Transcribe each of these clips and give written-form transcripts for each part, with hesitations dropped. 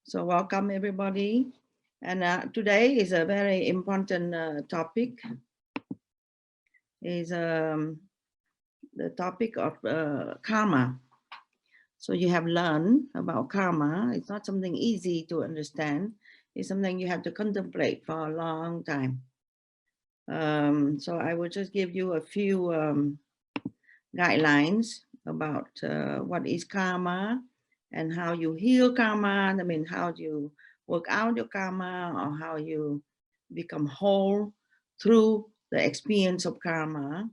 So welcome everybody. And today is a very important topic. Is the topic of karma. So you have learned about karma. It's not something easy to understand. It's something you have to contemplate for a long time. So I will just give you a few guidelines about what is karma and how you heal karma. I mean, how you work out your karma, or how you become whole through the experience of karma.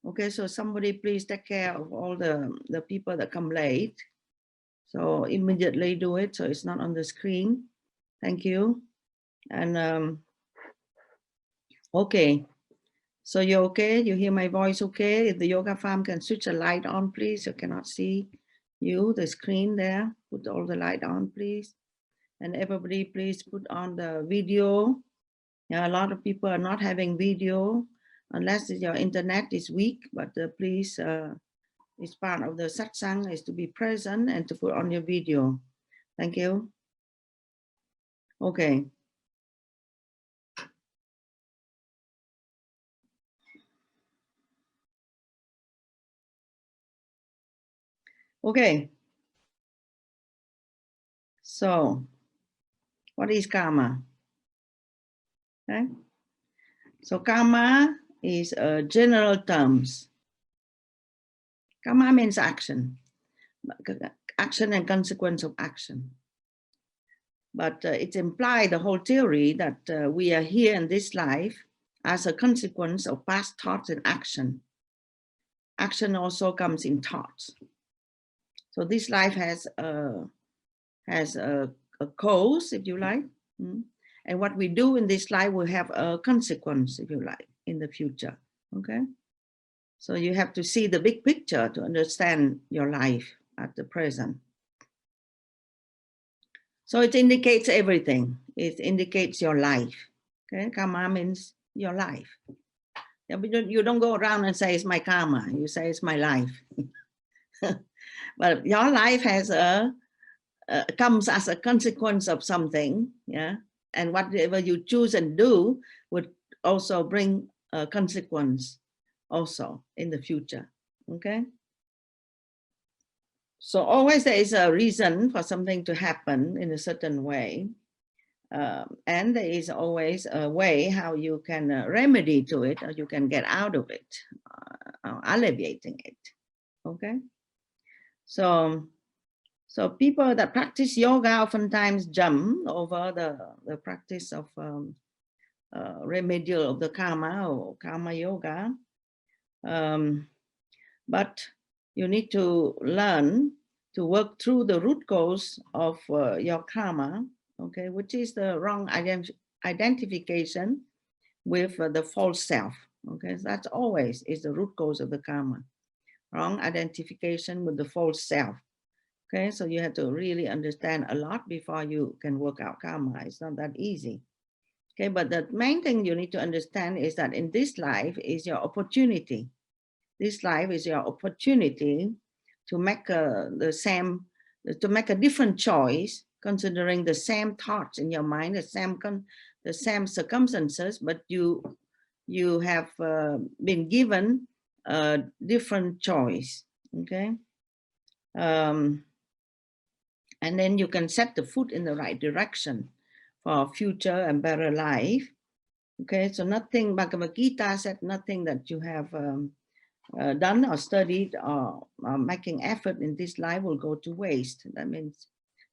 Okay, so somebody please take care of all the people that come late. So immediately do it so it's not on the screen. Thank you. And okay. So you're okay? You hear my voice okay? If the yoga farm can switch a light on, please. You cannot see you, the screen there. Put all the light on, please. And everybody, please put on the video. Yeah, a lot of people are not having video unless your internet is weak, but please, it's part of the satsang is to be present and to put on your video. Thank you. Okay. Okay. So, what is karma? Okay. So karma is general terms. Karma means action and consequence of action. But it implies the whole theory that we are here in this life as a consequence of past thoughts and action. Action also comes in thoughts. So this life has a cause, if you like. And what we do in this life will have a consequence, if you like, in the future. Okay. So you have to see the big picture to understand your life at the present. So it indicates everything. It indicates your life. Okay, karma means your life. Yeah, but you don't go around and say it's my karma. You say it's my life. But your life has comes as a consequence of something. Yeah, and whatever you choose and do would also bring a consequence also in the future. Okay. So always there is a reason for something to happen in a certain way. And there is always a way how you can remedy to it, or you can get out of it, alleviating it. Okay. So people that practice yoga oftentimes jump over the practice of remedial of the karma or karma yoga. But you need to learn to work through the root cause of your karma, okay, which is the wrong identification with the false self. Okay, so that's always is the root cause of the karma. Wrong identification with the false self. Okay, so you have to really understand a lot before you can work out karma. It's not that easy. Okay, but the main thing you need to understand is that in this life is your opportunity. This life is your opportunity to make a different choice, considering the same thoughts in your mind, the same circumstances, but you have been given a different choice. Okay. And then you can set the foot in the right direction for a future and better life. Okay, so nothing, Bhagavad Gita said nothing that you have done or studied or making effort in this life will go to waste. That means,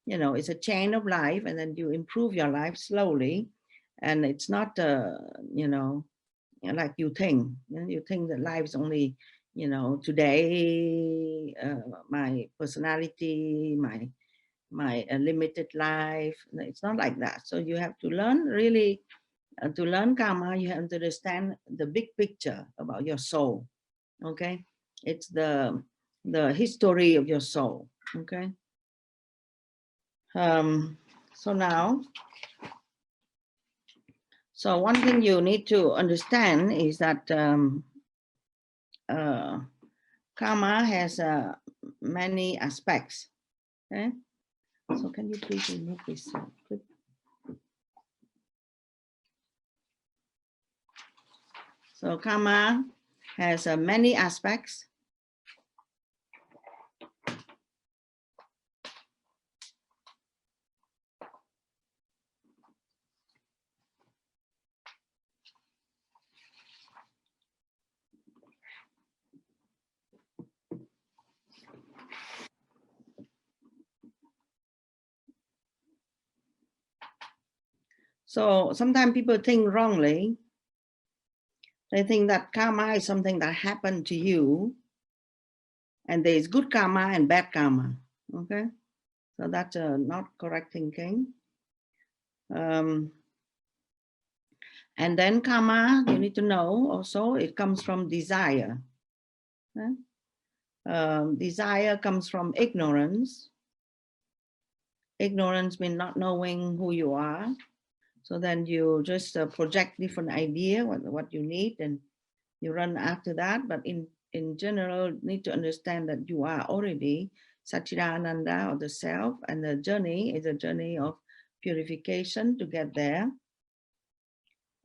you know, it's a chain of life, and then you improve your life slowly. And it's not, you know, like you think. You think that life is only, you know, today, my personality, my limited life. It's not like that. So you have to learn really, to learn karma, you have to understand the big picture about your soul. Okay, it's the history of your soul. Okay. So now, so one thing you need to understand is that karma has many aspects. Okay, So can you please remove this clip? So karma has many aspects. So sometimes people think wrongly. They think that karma is something that happened to you, and there is good karma and bad karma. Okay, so that's not correct thinking. And then karma, you need to know also, it comes from desire. Okay? Desire comes from ignorance. Ignorance means not knowing who you are. So then you just project different idea, what you need, and you run after that. But in general, you need to understand that you are already Satchidananda, or the self, and the journey is a journey of purification to get there.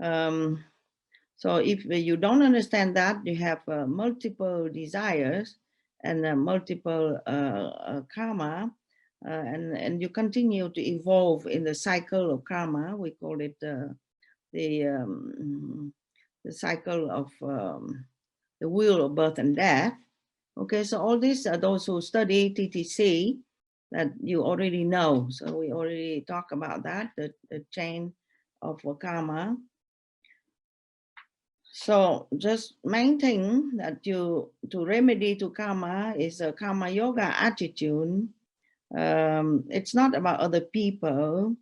So if you don't understand that, you have multiple desires and multiple karma, and you continue to evolve in the cycle of karma. We call it the cycle of the wheel of birth and death. Okay, so all these are those who study TTC that you already know. So we already talk about that, the chain of karma. So just main thing that to remedy to karma is a karma yoga attitude. It's not about other people.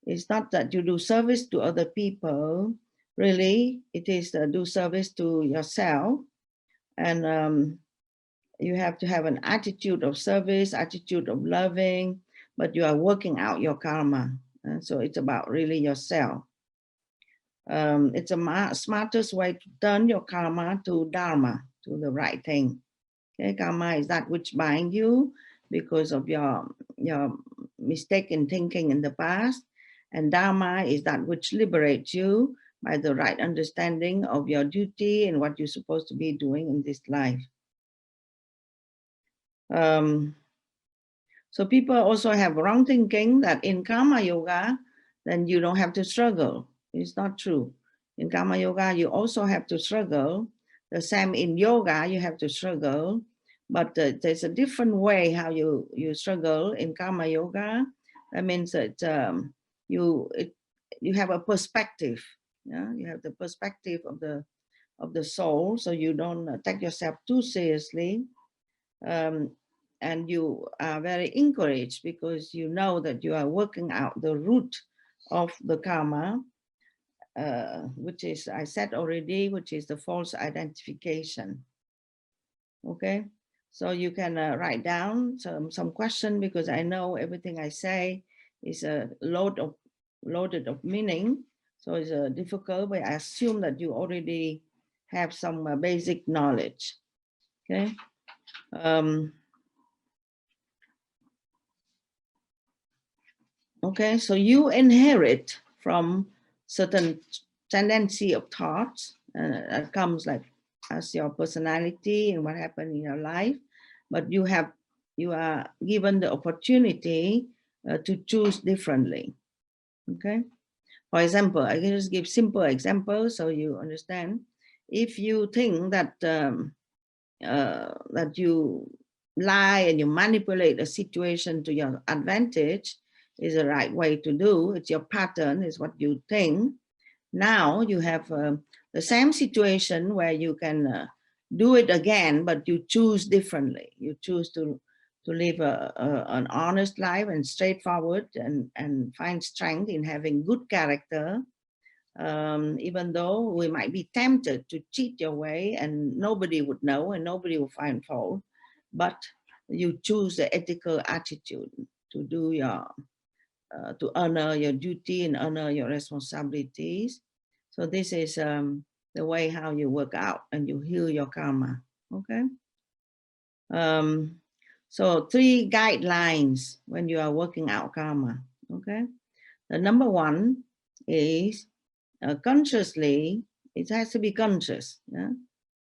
It's not that you do service to other people. Really, it is to do service to yourself. And you have to have an attitude of service, attitude of loving, but you are working out your karma. And so it's about really yourself. It's a smartest way to turn your karma to dharma, to the right thing. Okay, karma is that which binds you because of your mistaken thinking in the past, and dharma is that which liberates you by the right understanding of your duty and what you're supposed to be doing in this life. So people also have wrong thinking that in karma yoga, then you don't have to struggle. It's not true. In karma yoga, you also have to struggle. The same in yoga, you have to struggle, but there's a different way how you struggle in karma yoga. That means that you have a perspective. Yeah, you have the perspective of the soul, so you don't take yourself too seriously. And you are very encouraged because you know that you are working out the root of the karma, which is, I said already, which is the false identification. Okay, so you can write down some question, because I know everything I say is a loaded of meaning, so it's difficult, but I assume that you already have some basic knowledge. Okay. Okay, so you inherit from certain tendency of thoughts that comes like as your personality and what happened in your life, but you are given the opportunity to choose differently. Okay, for example, I can just give simple examples so you understand. If you think that that you lie and you manipulate a situation to your advantage is the right way to do. It's your pattern, is what you think. Now you have the same situation where you can do it again, but you choose differently. You choose to live an honest life and straightforward, and find strength in having good character. Even though we might be tempted to cheat your way and nobody would know and nobody will find fault, but you choose the ethical attitude to do your, to honor your duty and honor your responsibilities. So this is the way how you work out and you heal your karma. Okay. So 3 guidelines when you are working out karma, okay? The number 1 is consciously, it has to be conscious. Yeah?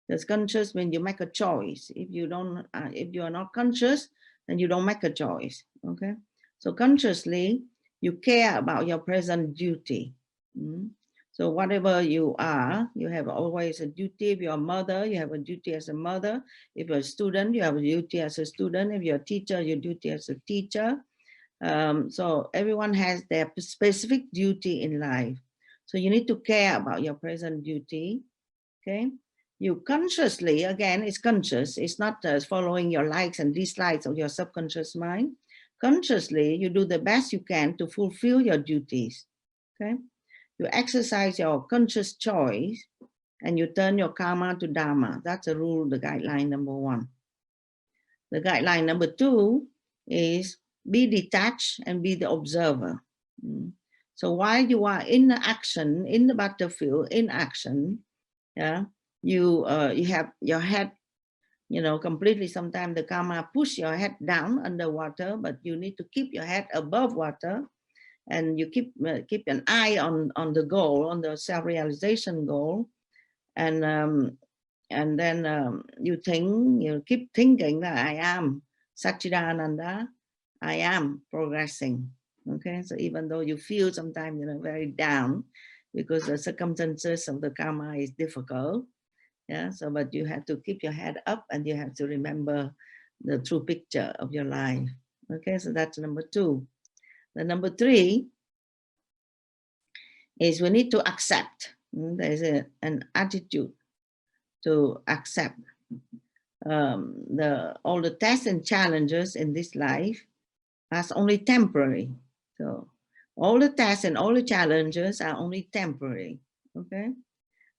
Because conscious when you make a choice. If you don't, if you are not conscious, then you don't make a choice. Okay. So consciously, you care about your present duty. So whatever you are, you have always a duty. If you're a mother, you have a duty as a mother. If you're a student, you have a duty as a student. If you're a teacher, your duty as a teacher. So everyone has their specific duty in life. So you need to care about your present duty. Okay. You consciously, again, it's conscious. It's not following your likes and dislikes of your subconscious mind. Consciously, you do the best you can to fulfill your duties. Okay. You exercise your conscious choice and you turn your karma to dharma. That's a rule, the guideline number 1. The guideline number 2 is be detached and be the observer. So while you are in action, in the battlefield, in action, yeah, you have your head, completely. Sometimes the karma push your head down underwater, but you need to keep your head above water, and you keep an eye on the goal, on the self-realization goal, and then you keep thinking that I am Satchidananda, I am progressing. Okay, so even though you feel sometimes very down because the circumstances of the karma is difficult, yeah, so but you have to keep your head up and you have to remember the true picture of your life. Okay, so that's number 2. The number 3 is we need to accept. There's an attitude to accept all the tests and challenges in this life as only temporary. So all the tests and all the challenges are only temporary. Okay,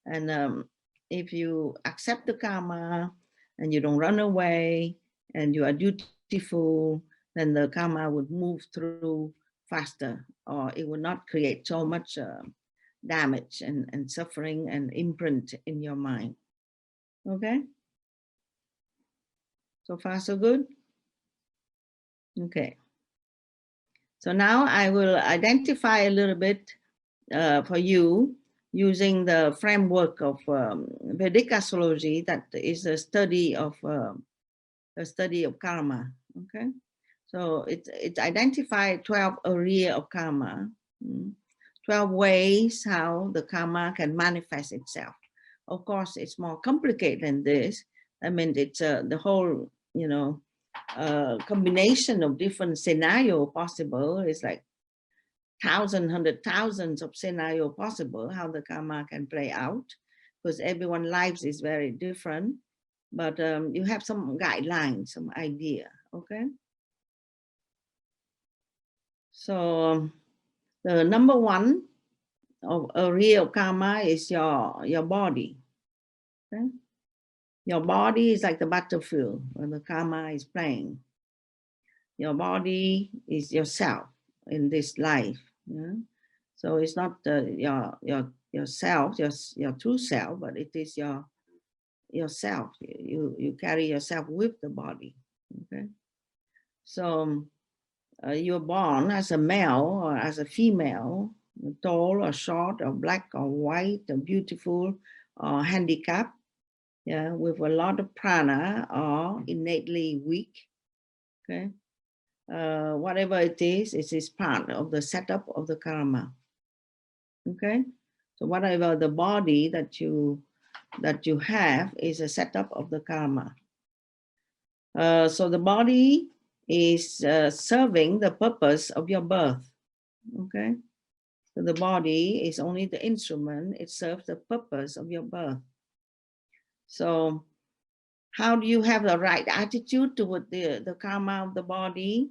and if you accept the karma and you don't run away and you are dutiful, then the karma would move through faster, or it would not create so much damage and suffering and imprint in your mind. Okay, so far so good. Okay, so now I will identify a little bit for you using the framework of Vedic astrology, that is a study of karma. Okay, so it identified 12 areas of karma, 12 ways how the karma can manifest itself. Of course, it's more complicated than this. I mean, it's the whole, combination of different scenario possible. It's like hundred thousands of scenario possible how the karma can play out, because everyone's lives is very different. But you have some guidelines, some idea. Okay. So the number 1 of a real karma is your body. Okay? Your body is like the battlefield where the karma is playing. Your body is yourself in this life. Yeah? So it's not yourself, your true self, but it is yourself. You carry yourself with the body. Okay. So you're born as a male or as a female, tall or short or black or white or beautiful or handicapped, yeah, with a lot of prana or innately weak. Okay. Whatever it is part of the setup of the karma. Okay. So whatever the body that you have is a setup of the karma. So the body is serving the purpose of your birth. Okay. So the body is only the instrument. It serves the purpose of your birth. So how do you have the right attitude toward the karma of the body,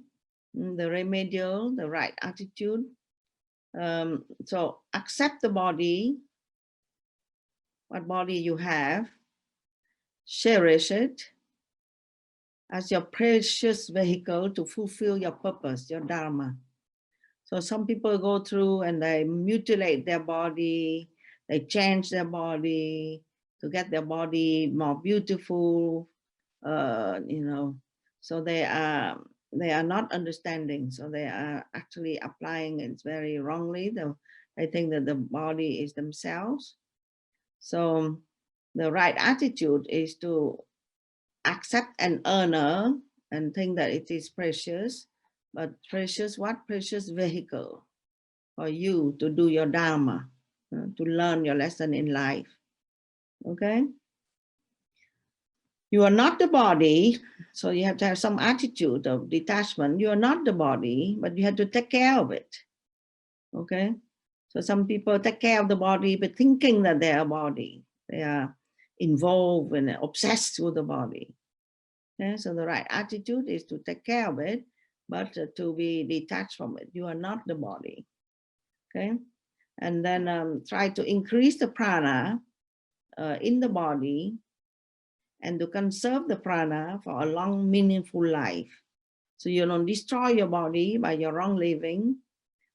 the remedial, the right attitude? So accept the body, what body you have, cherish it as your precious vehicle to fulfill your purpose, your dharma. So some people go through and they mutilate their body, they change their body to get their body more beautiful, So they are not understanding. So they are actually applying it very wrongly. They think that the body is themselves. So the right attitude is to accept an earner and think that it is precious, but precious what? Precious vehicle for you to do your dharma, to learn your lesson in life. Okay? You are not the body, so you have to have some attitude of detachment. You are not the body, but you have to take care of it. Okay? So some people take care of the body, but thinking that they are a body. They are involved and obsessed with the body. Okay? So the right attitude is to take care of it, but to be detached from it. You are not the body. Okay? And then try to increase the prana in the body and to conserve the prana for a long, meaningful life. So you don't destroy your body by your wrong living,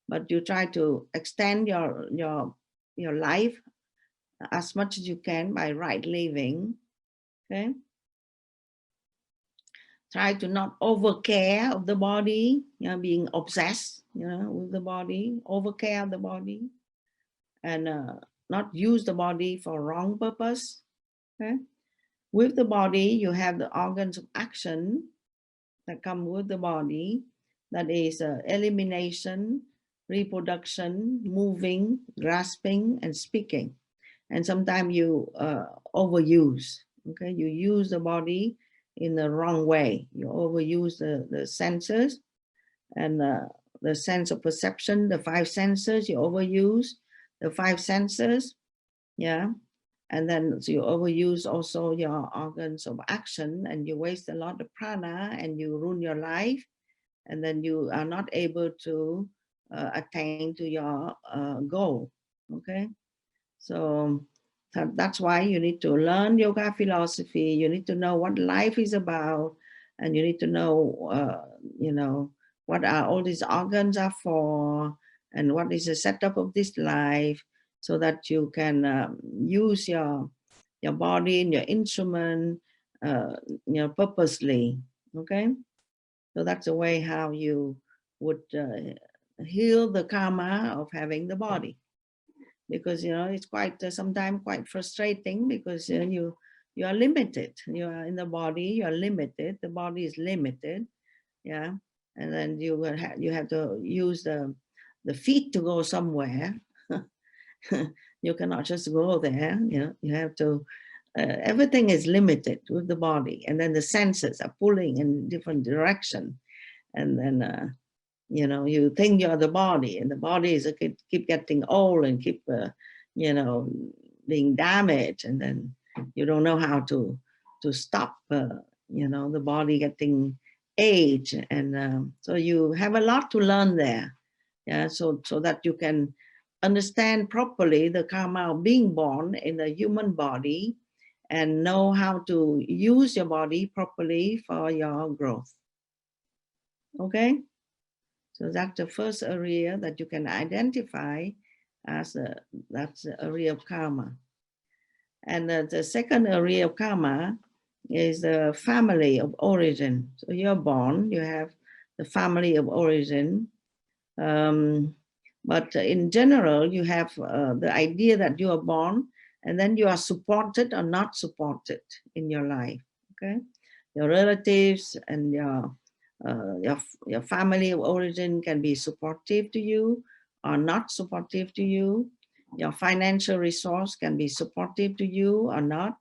but you try to extend your life as much as you can by right living. Okay. Try to not overcare of the body, being obsessed, with the body, overcare of the body, and not use the body for wrong purpose. Okay. With the body, you have the organs of action that come with the body. That is elimination, reproduction, moving, grasping, and speaking. And sometimes you overuse. Okay, you use the body in the wrong way. You overuse the senses and the sense of perception, the five senses. You overuse the five senses. Yeah. And then so you overuse also your organs of action, and you waste a lot of prana, and you ruin your life, and then you are not able to attain to your goal. Okay, so that's why you need to learn yoga philosophy. You need to know what life is about, and you need to know, what are all these organs are for, and what is the setup of this life, so that you can use your body and your instrument, purposely. Okay, so that's the way how you would heal the karma of having the body, because it's quite sometimes quite frustrating, because you are limited. You are in the body, you are limited. The body is limited, yeah, and then you will you have to use the feet to go somewhere. You cannot just go there. You have to. Everything is limited with the body, and then the senses are pulling in different direction, and then you think you're the body, and the body is keep getting old and keep being damaged, and then you don't know how to stop the body getting age, and so you have a lot to learn there. Yeah, so that you can understand properly the karma of being born in a human body, and know how to use your body properly for your growth. Okay, so that's the first area that you can identify as that's the area of karma. And the second area of karma is the family of origin. So you're born, you have the family of origin, but in general, you have the idea that you are born, and then you are supported or not supported in your life. Okay, your relatives and your family of origin can be supportive to you or not supportive to you. Your financial resource can be supportive to you or not.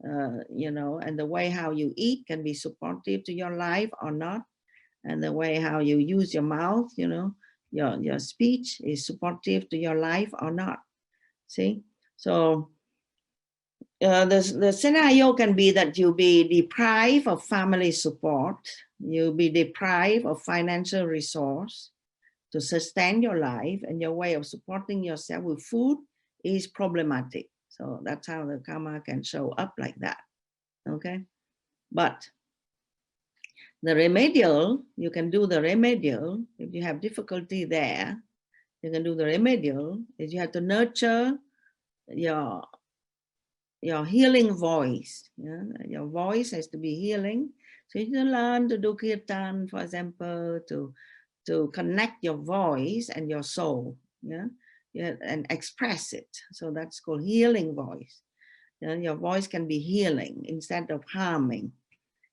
And the way how you eat can be supportive to your life or not. And the way how you use your mouth, your speech is supportive to your life or not. See, so the scenario can be that you be deprived of family support, you be deprived of financial resource to sustain your life, and your way of supporting yourself with food is problematic. So that's how the karma can show up like that. Okay, but the remedial, you can do the remedial. If you have difficulty there, you can do the remedial. Is you have to nurture your healing voice. Yeah? Your voice has to be healing. So you learn to do kirtan, for example, to connect your voice and your soul, yeah, and express it. So that's called healing voice. Your voice can be healing instead of harming.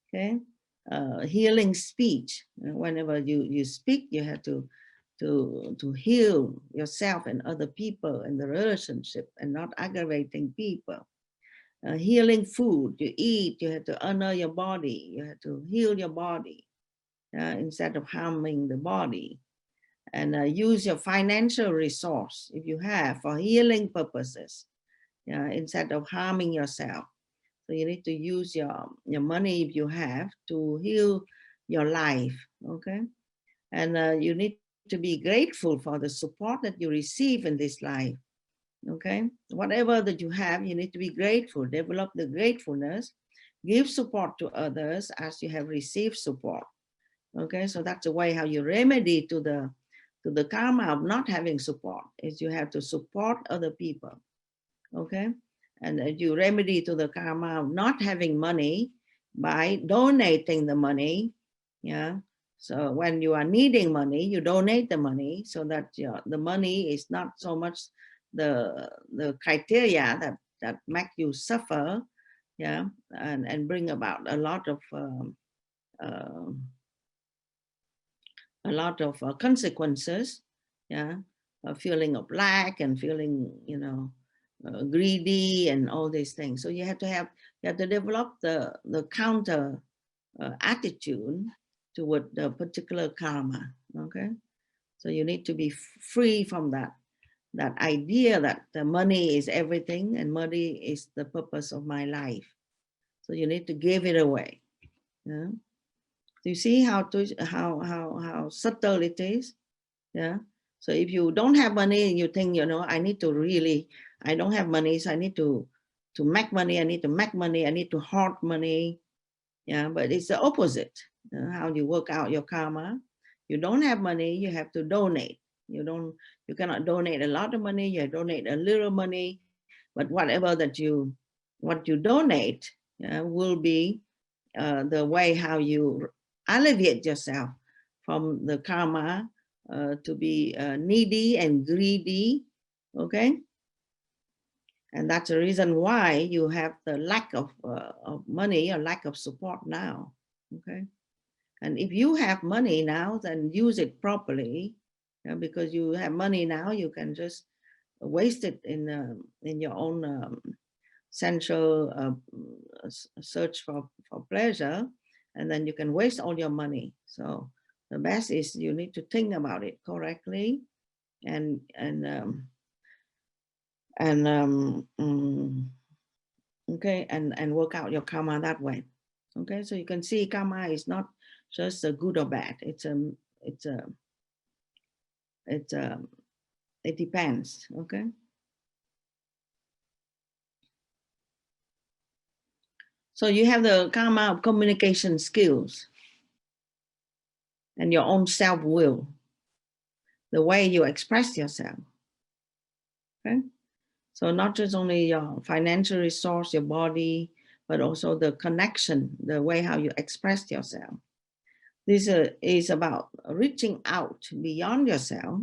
Okay, healing speech. Whenever you speak, you have to heal yourself and other people and the relationship, and not aggravating people. Healing food, you eat, you have to honor your body, you have to heal your body instead of harming the body. And use your financial resource, if you have, for healing purposes, instead of harming yourself. So you need to use your money, if you have, to heal your life, okay? And you need to be grateful for the support that you receive in this life, okay? Whatever that you have, you need to be grateful, develop the gratefulness, give support to others as you have received support, okay? So that's the way how you remedy to the karma of not having support, is you have to support other people, okay? And you remedy to the karma of not having money by donating the money, yeah? So when you are needing money, you donate the money, so that the money is not so much the criteria that make you suffer, yeah, and bring about a lot of consequences, yeah, a feeling of lack and feeling, greedy and all these things. So you have to develop the counter attitude toward the particular karma, okay? So you need to be free from that idea that the money is everything and money is the purpose of my life. So you need to give it away. Yeah? Do you see how subtle it is? Yeah. So if you don't have money and you think, I don't have money, so I need to make money, I need to make money, I need to hoard money. Yeah, but it's the opposite. How you work out your karma. You don't have money, you have to donate. You cannot donate a lot of money, you donate a little money, but what you donate will be the way how you alleviate yourself from the karma to be needy and greedy, okay? And that's the reason why you have the lack of money or lack of support now, okay? And if you have money now, then use it properly, because you have money now, you can just waste it in your own sensual search for pleasure, and then you can waste all your money. So the best is you need to think about it correctly and okay, and work out your karma that way. Okay, so you can see karma is not just a good or bad. It depends. Okay. So you have the karma of communication skills and your own self-will, the way you express yourself. Okay. So not just only your financial resource, your body, but also the connection, the way how you express yourself. This is about reaching out beyond yourself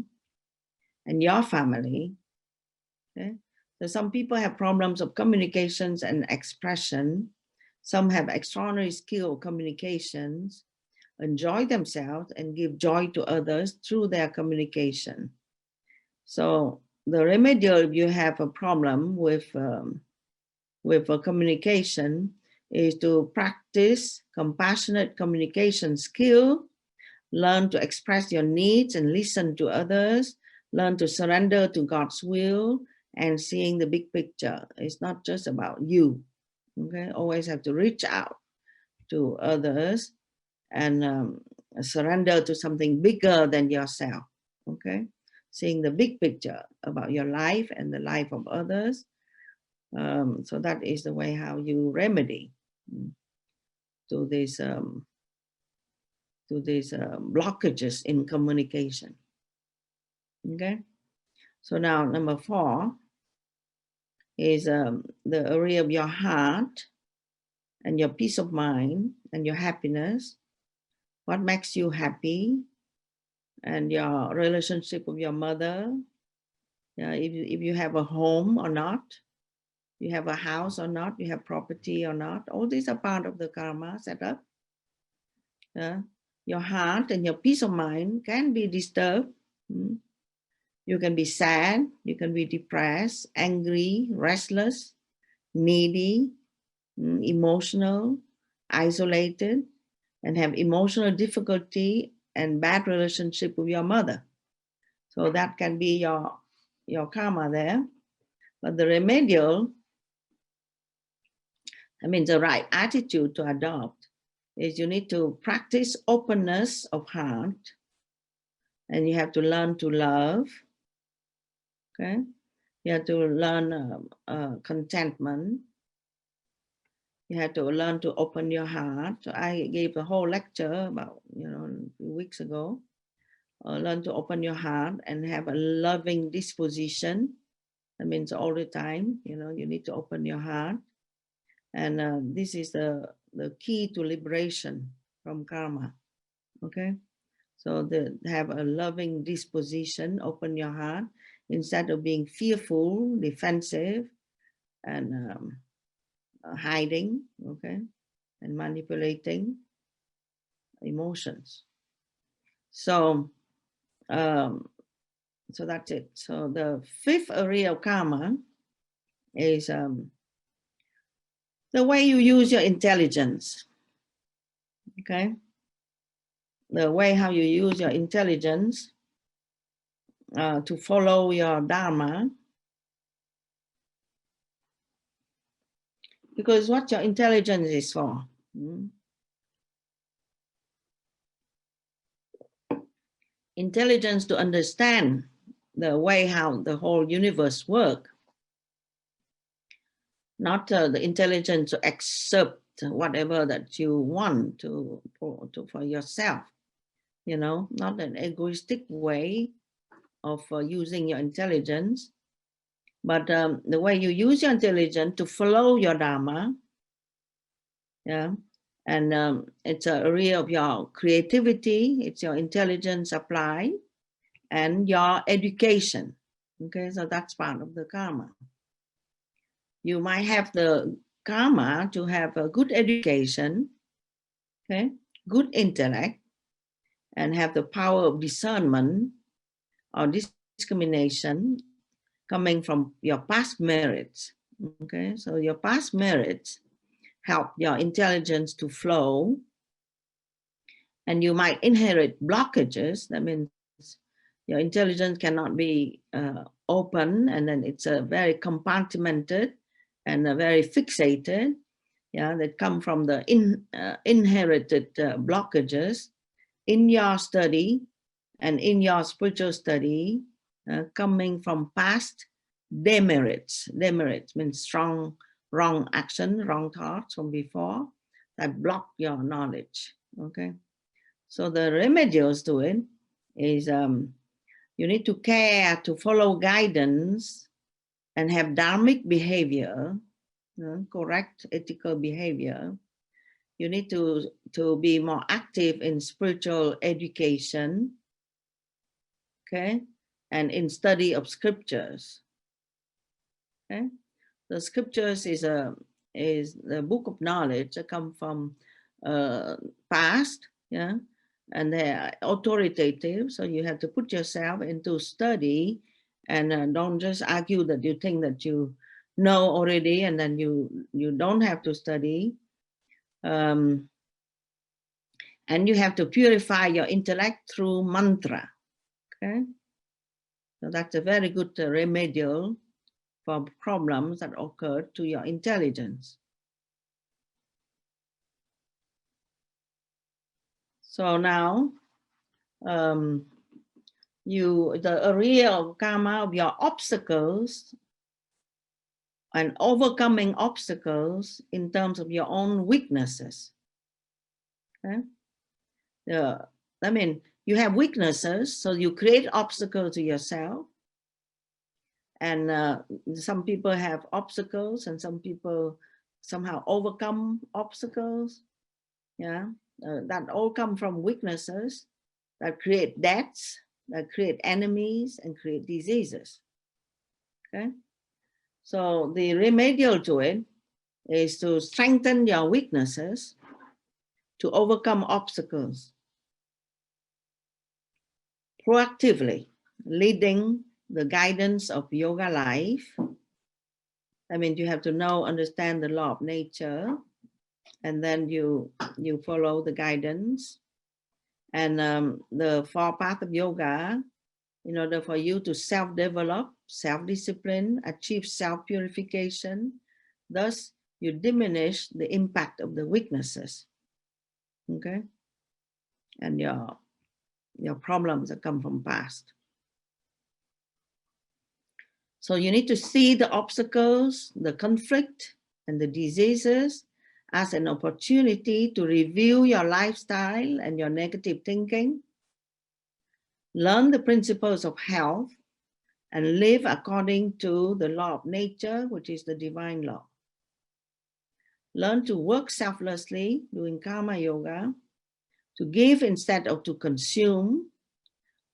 and your family. Okay? So some people have problems of communications and expression. Some have extraordinary skill of communications, enjoy themselves and give joy to others through their communication. So the remedial, if you have a problem with a communication, is to practice compassionate communication skill, learn to express your needs and listen to others, learn to surrender to God's will and seeing the big picture. It's not just about you, okay? Always have to reach out to others and surrender to something bigger than yourself, okay? Seeing the big picture about your life and the life of others. So that is the way how you remedy to these blockages in communication. Okay, so now number 4 is the area of your heart and your peace of mind and your happiness, what makes you happy, and your relationship with your mother, if you have a home or not, you have a house or not, you have property or not, all these are part of the karma setup. Your heart and your peace of mind can be disturbed. You can be sad, you can be depressed, angry, restless, needy, emotional, isolated, and have emotional difficulty and bad relationship with your mother. So that can be your karma there. But the remedial, the right attitude to adopt is you need to practice openness of heart, and you have to learn to love. Okay, you have to learn contentment. You have to learn to open your heart. So I gave a whole lecture about a few weeks ago. Learn to open your heart and have a loving disposition. That means all the time, you need to open your heart. And this is the key to liberation from karma. Okay, so have a loving disposition, open your heart, instead of being fearful, defensive, and hiding, okay, and manipulating emotions. So so that's it. So the fifth area of karma is the way you use your intelligence. Okay, the way how you use your intelligence to follow your dharma. Because what your intelligence is for. Intelligence to understand the way how the whole universe works. Not the intelligence to accept whatever that you want for yourself. Not an egoistic way of using your intelligence, but the way you use your intelligence to follow your dharma. Yeah, and it's an area of your creativity. It's your intelligence applied, and your education. Okay, so that's part of the karma. You might have the karma to have a good education, okay, good intellect, and have the power of discernment or discrimination coming from your past merits. Okay, so your past merits help your intelligence to flow, and you might inherit blockages. That means your intelligence cannot be open, and then it's very compartmented and very fixated. Yeah, that come from the inherited blockages in your study and in your spiritual study, coming from past demerits. Demerits means strong, wrong action, wrong thoughts from before that block your knowledge. Okay, so the remedials to it is you need to care to follow guidance and have dharmic behavior, correct ethical behavior. You need to be more active in spiritual education, okay, and in study of scriptures. Okay, the scriptures is the book of knowledge that come from past, yeah, and they're authoritative. So you have to put yourself into study, and don't just argue that you think that you know already, and then you don't have to study. And you have to purify your intellect through mantra. Okay, so that's a very good remedial for problems that occur to your intelligence. So now, the area of karma of your obstacles and overcoming obstacles in terms of your own weaknesses. Okay? You have weaknesses, so you create obstacles to yourself. And some people have obstacles, and some people somehow overcome obstacles. Yeah, that all come from weaknesses that create debts, that create enemies, and create diseases. Okay, so the remedial to it is to strengthen your weaknesses to overcome obstacles proactively, leading the guidance of yoga life. I mean, you have to know, understand the law of nature, and then you follow the guidance. And the four paths of yoga, in order for you to self-develop, self-discipline, achieve self-purification, thus you diminish the impact of the weaknesses, okay? And your problems that come from past. So you need to see the obstacles, the conflict, and the diseases as an opportunity to review your lifestyle and your negative thinking, learn the principles of health, and live according to the law of nature, which is the divine law. Learn to work selflessly, doing karma yoga, to give instead of to consume,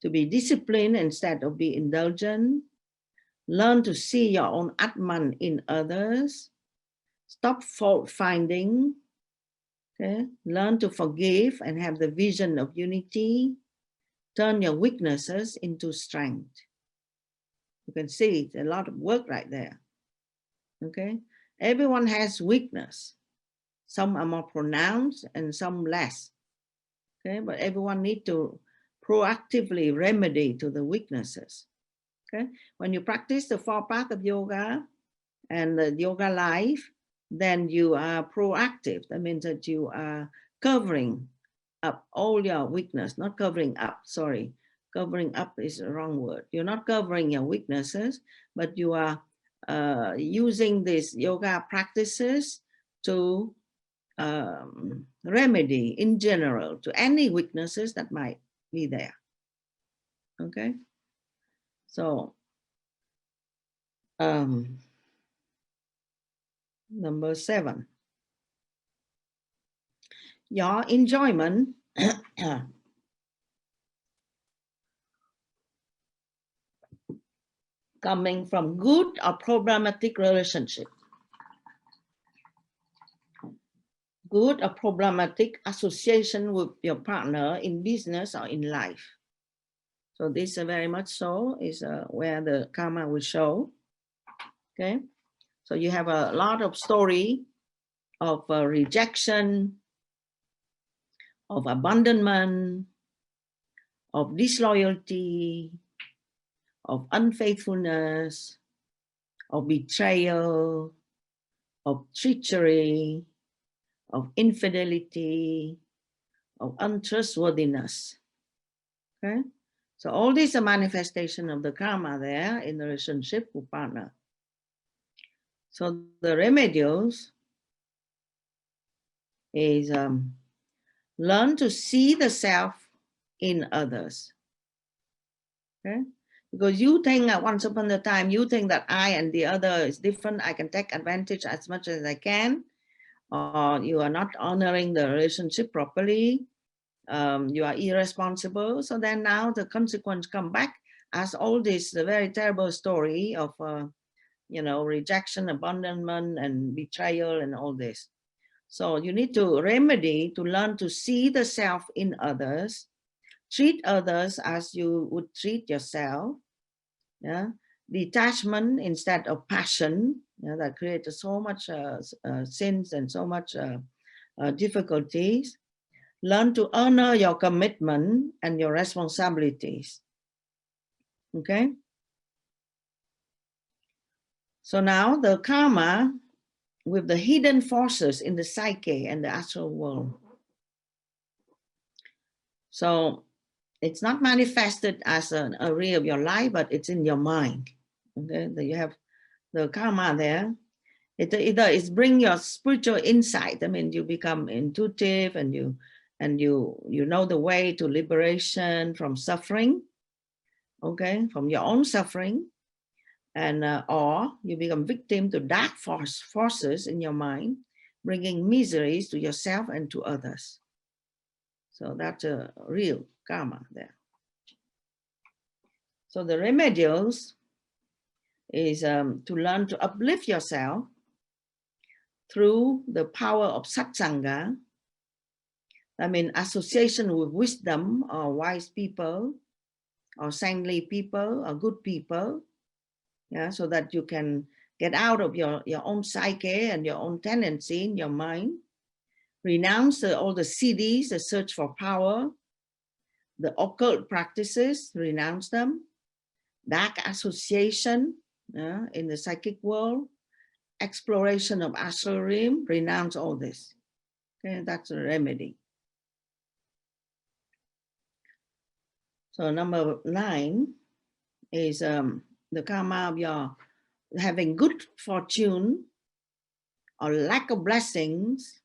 to be disciplined instead of be indulgent. Learn to see your own Atman in others. Stop fault finding. Okay? Learn to forgive and have the vision of unity. Turn your weaknesses into strength. You can see it's a lot of work right there. Okay? Everyone has weakness. Some are more pronounced and some less. Okay? But everyone needs to proactively remedy to the weaknesses. Okay? When you practice the four paths of yoga and the yoga life, then you are proactive. That means that you are covering up all your weakness, not covering up, sorry. Covering up is the wrong word. You're not covering your weaknesses, but you are using these yoga practices to remedy in general to any weaknesses that might be there. Okay? So, number 7. Your enjoyment coming from good or problematic relationship. Good or problematic association with your partner in business or in life. So this very much so is where the karma will show. Okay, so you have a lot of story of rejection, of abandonment, of disloyalty, of unfaithfulness, of betrayal, of treachery, of infidelity, of untrustworthiness. Okay, so all these are manifestation of the karma there in the relationship with partner. So the remedials is learn to see the self in others. Okay, because you think once upon a time you think that I and the other is different, I can take advantage as much as I can, or you are not honoring the relationship properly, you are irresponsible. So then now the consequence come back as all this the very terrible story of you know, rejection, abandonment, and betrayal, and all this. So you need to remedy to learn to see the self in others, treat others as you would treat yourself. Yeah, detachment instead of passion. Yeah, that creates so much sins and so much difficulties. Learn to honor your commitment and your responsibilities. Okay. So now the karma with the hidden forces in the psyche and the astral world. So it's not manifested as an area of your life, but it's in your mind. Okay, you have the karma there. It either is bring your spiritual insight. I mean, you become intuitive and you know the way to liberation from suffering. Okay, from your own suffering. and or you become victim to dark forces in your mind, bringing miseries to yourself and to others. So that's a real karma there. So the remedials is to learn to uplift yourself through the power of satsanga. I mean, association with wisdom or wise people or saintly people or good people, yeah, so that you can get out of your own psyche and your own tendency in your mind. Renounce all the CDs, the search for power, the occult practices, renounce them. Dark association in the psychic world, exploration of astral realm, renounce all this. Okay, that's a remedy. So number 9 is the karma of your having good fortune or lack of blessings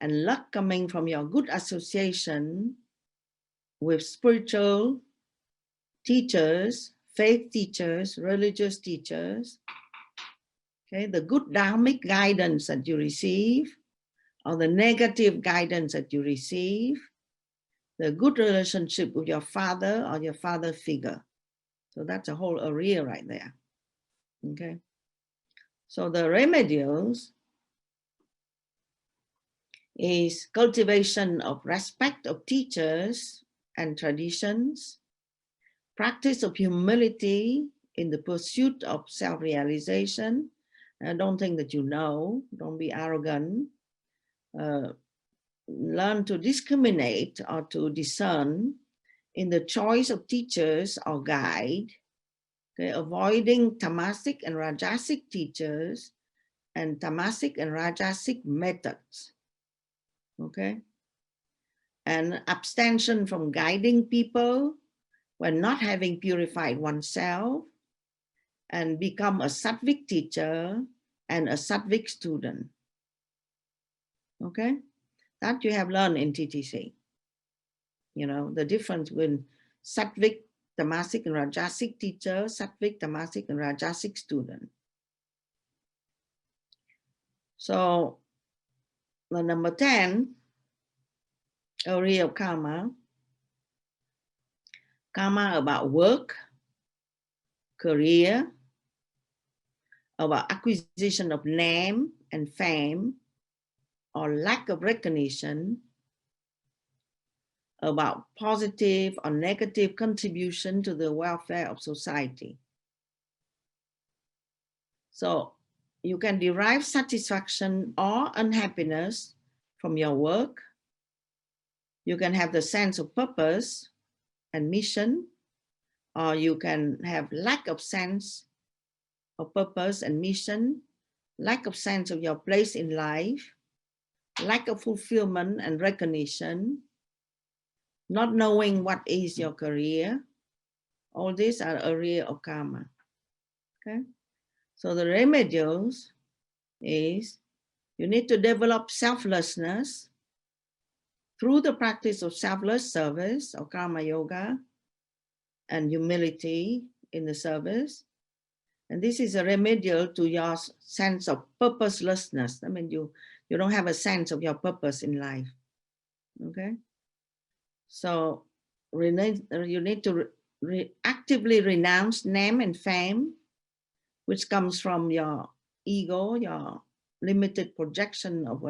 and luck coming from your good association with spiritual teachers, faith teachers, religious teachers. Okay, the good dharmic guidance that you receive or the negative guidance that you receive, the good relationship with your father or your father figure. So that's a whole area right there. Okay. So the remedials is cultivation of respect of teachers and traditions, practice of humility in the pursuit of self-realization. Don't think that you know, don't be arrogant. Learn to discriminate or to discern in the choice of teachers or guide, okay, avoiding tamasic and rajasic teachers and tamasic and rajasic methods, okay, and abstention from guiding people when not having purified oneself, and become a sattvic teacher and a sattvic student, okay, that you have learned in TTC. You know, the difference between sattvic, tamasic, and rajasic teacher, sattvic, tamasic, and rajasic student. So the number 10, area of karma, karma about work, career, about acquisition of name and fame, or lack of recognition, about positive or negative contribution to the welfare of society. So you can derive satisfaction or unhappiness from your work. You can have the sense of purpose and mission, or you can have lack of sense of purpose and mission, lack of sense of your place in life, lack of fulfillment and recognition, not knowing what is your career. All these are area of karma. Okay, so the remedials is you need to develop selflessness through the practice of selfless service or karma yoga and humility in the service. And this is a remedial to your sense of purposelessness. I mean, you don't have a sense of your purpose in life. Okay. So you need to actively renounce name and fame, which comes from your ego, your limited projection of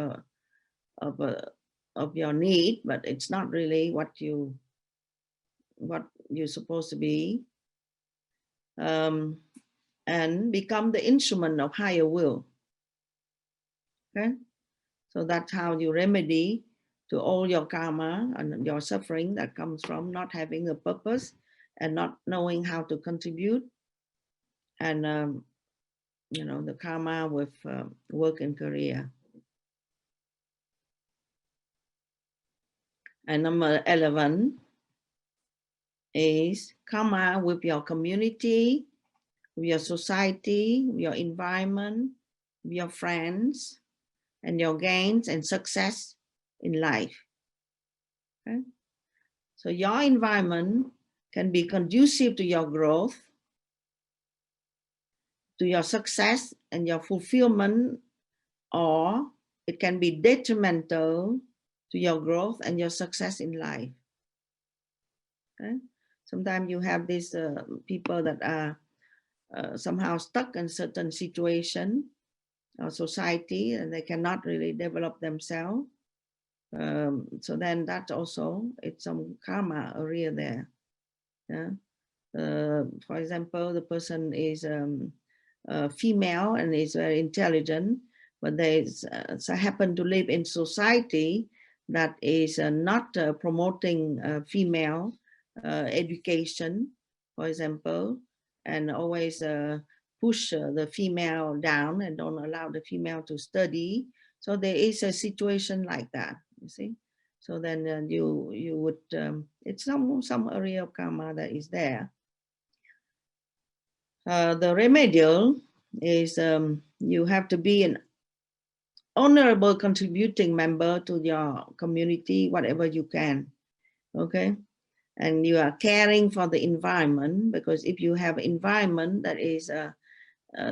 your need, but it's not really what you're supposed to be. And become the instrument of higher will. Okay, so that's how you remedy to all your karma and your suffering that comes from not having a purpose and not knowing how to contribute, and you know, the karma with work and career. And number 11 is karma with your community, with your society, with your environment, with your friends, and your gains and success in life. Okay? So your environment can be conducive to your growth, to your success and your fulfillment, or it can be detrimental to your growth and your success in life. Okay? Sometimes you have these people that are somehow stuck in certain situation or society, and they cannot really develop themselves. So then that also, it's some karma area there. Yeah? For example, the person is female and is very intelligent, but they happen to live in society that is not promoting female education, for example, and always push the female down and don't allow the female to study. So there is a situation like that, you see. So then you would, it's some area of karma that is there. The remedial is you have to be an honorable contributing member to your community, whatever you can, okay? And you are caring for the environment, because if you have environment that is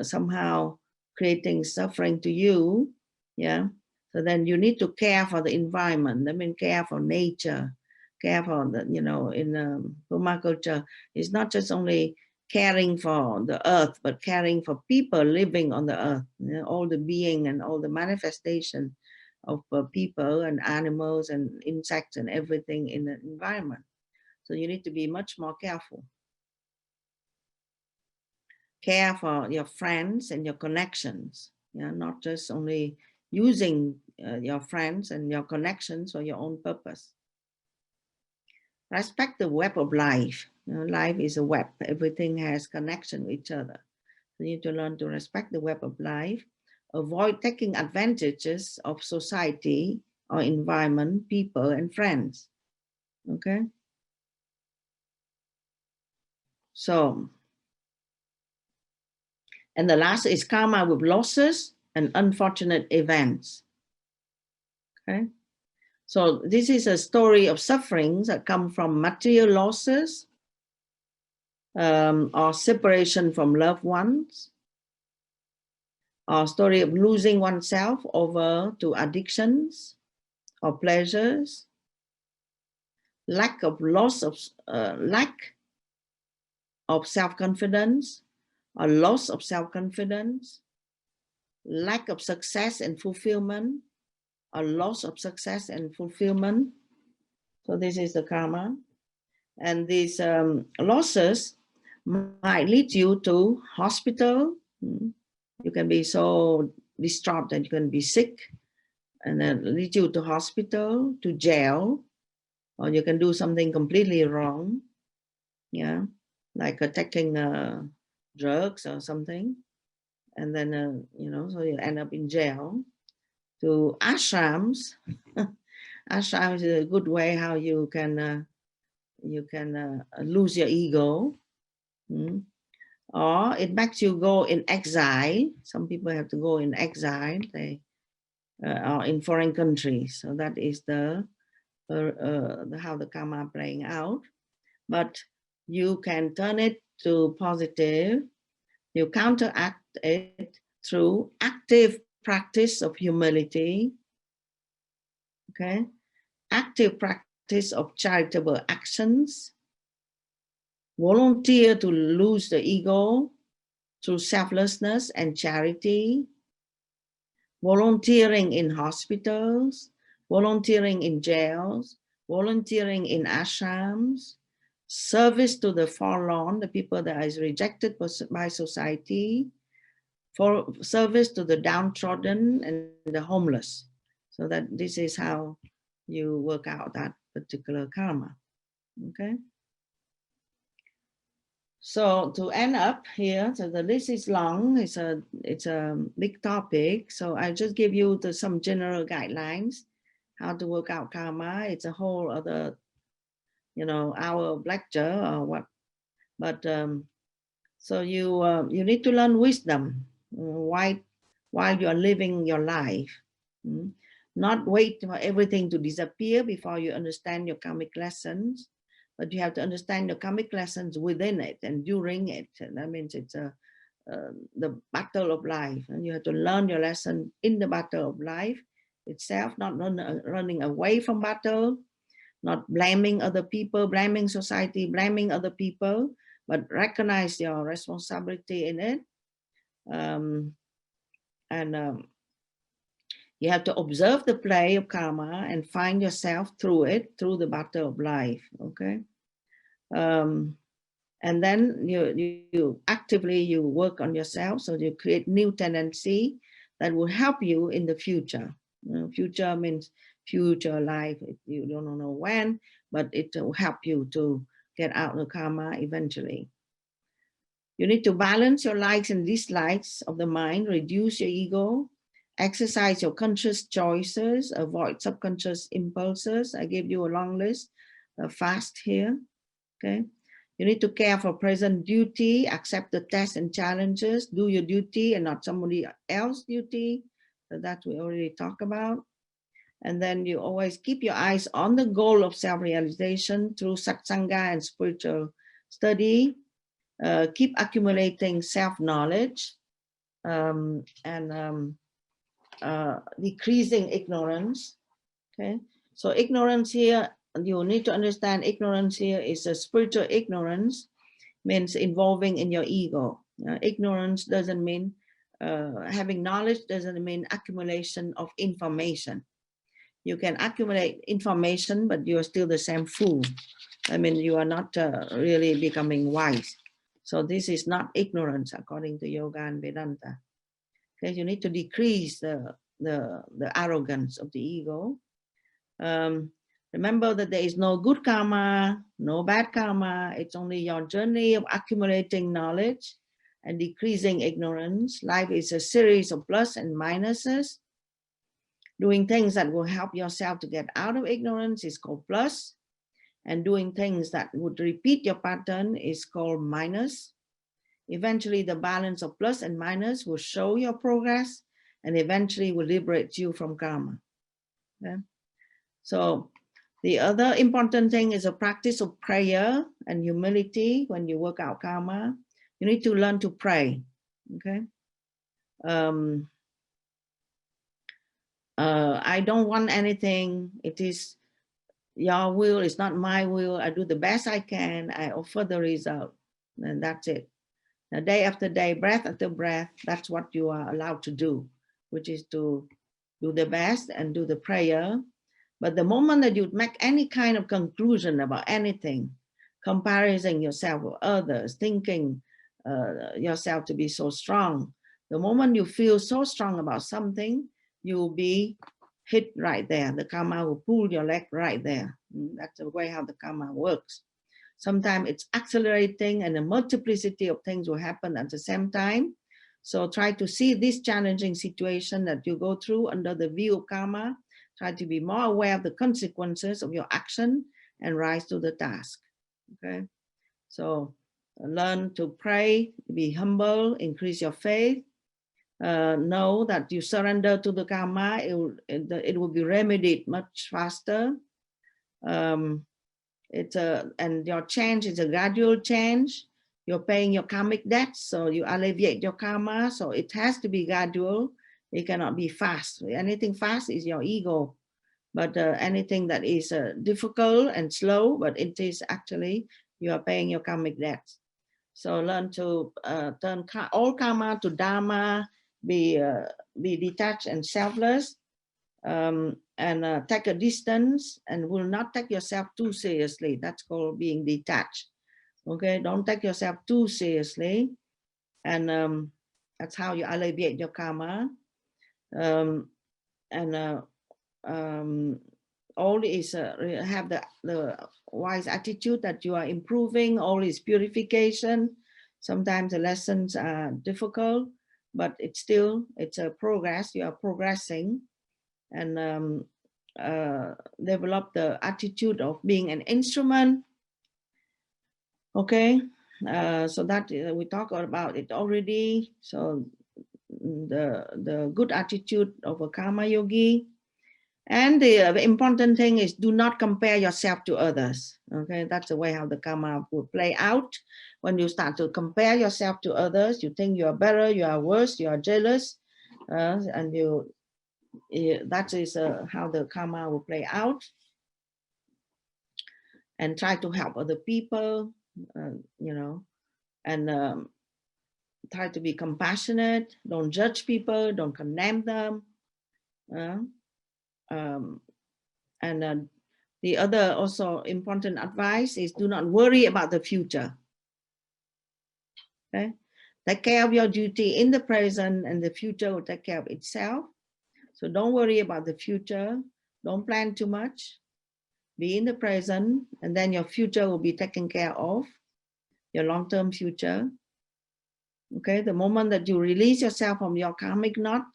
somehow creating suffering to you, yeah, so then you need to care for the environment. I mean, care for nature, care for the, you know, in permaculture, it's not just only caring for the earth, but caring for people living on the earth, you know, all the being and all the manifestation of people and animals and insects and everything in the environment. So you need to be much more careful. Care for your friends and your connections, yeah, not just only using your friends and your connections for your own purpose. Respect the web of life. You know, life is a web. Everything has connection with each other. You need to learn to respect the web of life. Avoid taking advantages of society or environment, people, and friends. Okay? So, and the last is karma with losses and unfortunate events. Okay? So this is a story of sufferings that come from material losses, or separation from loved ones, or story of losing oneself over to addictions or pleasures, lack of self-confidence, or loss of self-confidence, lack of success and fulfillment, or loss of success and fulfillment. So this is the karma. And these losses might lead you to hospital. You can be so distraught that you can be sick, and then lead you to hospital, to jail, or you can do something completely wrong, yeah, like taking drugs or something, and then you know, so you end up in jail. To ashrams. Ashrams is a good way how you can lose your ego. Or it makes you go in exile. Some people have to go in exile. They are in foreign countries. So that is the how the karma playing out. But you can turn it to positive. You counteract it through active practice of humility. Okay, active practice of charitable actions. Volunteer to lose the ego through selflessness and charity. Volunteering in hospitals, volunteering in jails, volunteering in ashrams, service to the forlorn, the people that is rejected by society, for service to the downtrodden and the homeless. So that this is how you work out that particular karma. Okay. So to end up here, so the list is long, it's a big topic. So I just give you some general guidelines, how to work out karma. It's a whole other, you know, hour of lecture or what. But so you need to learn wisdom while you are living your life. Not wait for everything to disappear before you understand your karmic lessons. But you have to understand your karmic lessons within it and during it. And that means it's the battle of life, and you have to learn your lesson in the battle of life itself, not running away from battle, not blaming other people, blaming society, blaming other people, but recognize your responsibility in it. You have to observe the play of karma and find yourself through it, through the battle of life, okay? And then you actively work on yourself, so you create new tendency that will help you in the future. Future means future life. You don't know when, but it will help you to get out of karma eventually. You need to balance your likes and dislikes of the mind, reduce your ego, exercise your conscious choices, avoid subconscious impulses. I gave you a long list, fast here, okay? You need to care for present duty, accept the tests and challenges, do your duty and not somebody else's duty. So that we already talked about. And then you always keep your eyes on the goal of self-realization through satsanga and spiritual study. Keep accumulating self-knowledge and decreasing ignorance. Okay, so ignorance here, you need to understand ignorance here is a spiritual ignorance, means involving in your ego. Ignorance doesn't mean having knowledge, doesn't mean accumulation of information. You can accumulate information, but you're still the same fool. I mean, you are not really becoming wise. So this is not ignorance according to Yoga and Vedanta. Okay, you need to decrease the arrogance of the ego. Remember that there is no good karma, no bad karma. It's only your journey of accumulating knowledge and decreasing ignorance. Life is a series of plus and minuses. Doing things that will help yourself to get out of ignorance is called plus, and doing things that would repeat your pattern is called minus. Eventually, the balance of plus and minus will show your progress and eventually will liberate you from karma. Okay? So the other important thing is a practice of prayer and humility when you work out karma. You need to learn to pray, okay? I don't want anything. It is your will, it's not my will. I do the best I can. I offer the result, and that's it. Now, day after day, breath after breath, that's what you are allowed to do, which is to do the best and do the prayer. But the moment that you make any kind of conclusion about anything, comparing yourself with others, thinking yourself to be so strong, the moment you feel so strong about something, you'll be hit right there. The karma will pull your leg right there. That's the way how the karma works. Sometimes it's accelerating and a multiplicity of things will happen at the same time. So try to see this challenging situation that you go through under the view of karma. Try to be more aware of the consequences of your action and rise to the task. Okay, so learn to pray, be humble, increase your faith. Know that you surrender to the karma, it will be remedied much faster. And your change is a gradual change. You're paying your karmic debts, so you alleviate your karma. So it has to be gradual. It cannot be fast. Anything fast is your ego. But anything that is difficult and slow, but it is actually, you are paying your karmic debts. So learn to turn all karma to dharma, be detached and selfless, and take a distance and will not take yourself too seriously. That's called being detached. Okay, don't take yourself too seriously. And that's how you alleviate your karma. All is have the wise attitude that you are improving. All is purification. Sometimes the lessons are difficult, but it's a progress. You are progressing, and develop the attitude of being an instrument. Okay, so that we talked about it already. So the good attitude of a karma yogi. And the important thing is do not compare yourself to others. Okay, that's the way how the karma will play out. When you start to compare yourself to others, you think you are better, you are worse, you are jealous, and that is how the karma will play out. And try to help other people, you know, and try to be compassionate. Don't judge people, don't condemn them. And the other also important advice is do not worry about the future. Okay, take care of your duty in the present, and the future will take care of itself. So don't worry about the future. Don't plan too much. Be in the present, and then your future will be taken care of, your long-term future. Okay, the moment that you release yourself from your karmic knot,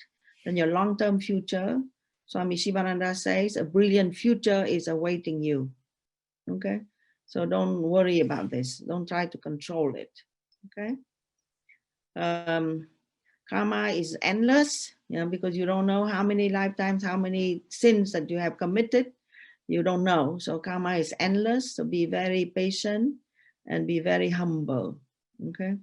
then your long-term future, Swami Sivananda says, a brilliant future is awaiting you. Okay, so don't worry about this. Don't try to control it. Okay, karma is endless, you know, because you don't know how many lifetimes, how many sins that you have committed. You don't know. So karma is endless. So be very patient and be very humble. Okay.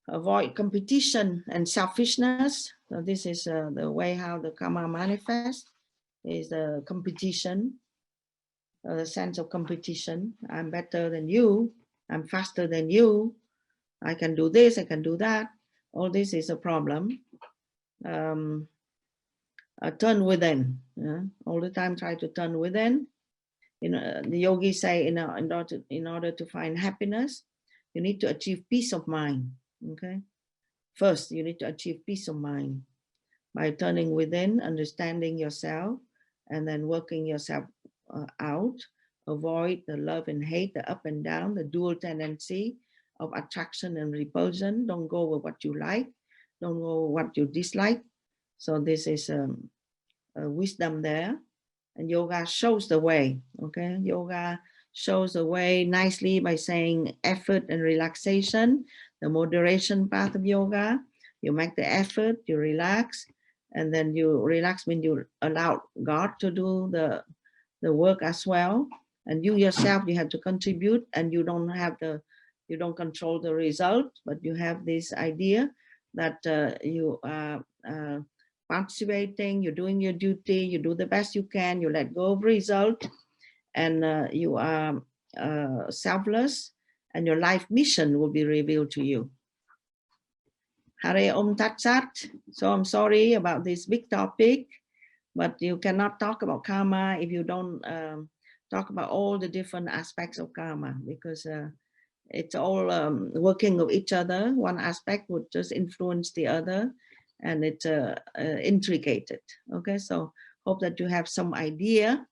Avoid competition and selfishness. So this is the way how the karma manifests, is the competition, the sense of competition. I'm better than you, I'm faster than you, I can do this, I can do that. All this is a problem. Turn within. All the time try to turn within. You know, the yogis say in order to find happiness, you need to achieve peace of mind. Okay. First, you need to achieve peace of mind by turning within, understanding yourself, and then working yourself out. Avoid the love and hate, the up and down, the dual tendency of attraction and repulsion. Don't go with what you like. Don't go with what you dislike. So this is a wisdom there. And yoga shows the way. Okay, yoga shows the way nicely by saying effort and relaxation, the moderation path of yoga. You make the effort, you relax, and then you relax when you allow God to do the work as well. And you yourself, you have to contribute, and you don't control the result, but you have this idea that you are participating, you're doing your duty, you do the best you can, you let go of result, and you are selfless, and your life mission will be revealed to you. Hare Om Tat Sat. So I'm sorry about this big topic, but you cannot talk about karma if you don't talk about all the different aspects of karma, because it's all working with each other. One aspect would just influence the other, and it's intricate. Okay, so hope that you have some idea,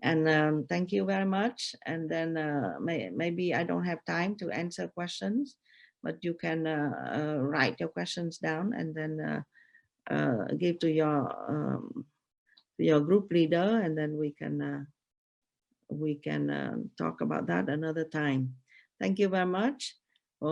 and thank you very much. And then maybe I don't have time to answer questions, but you can write your questions down and then give to your group leader, and then we can talk about that another time. Thank you very much. Oh.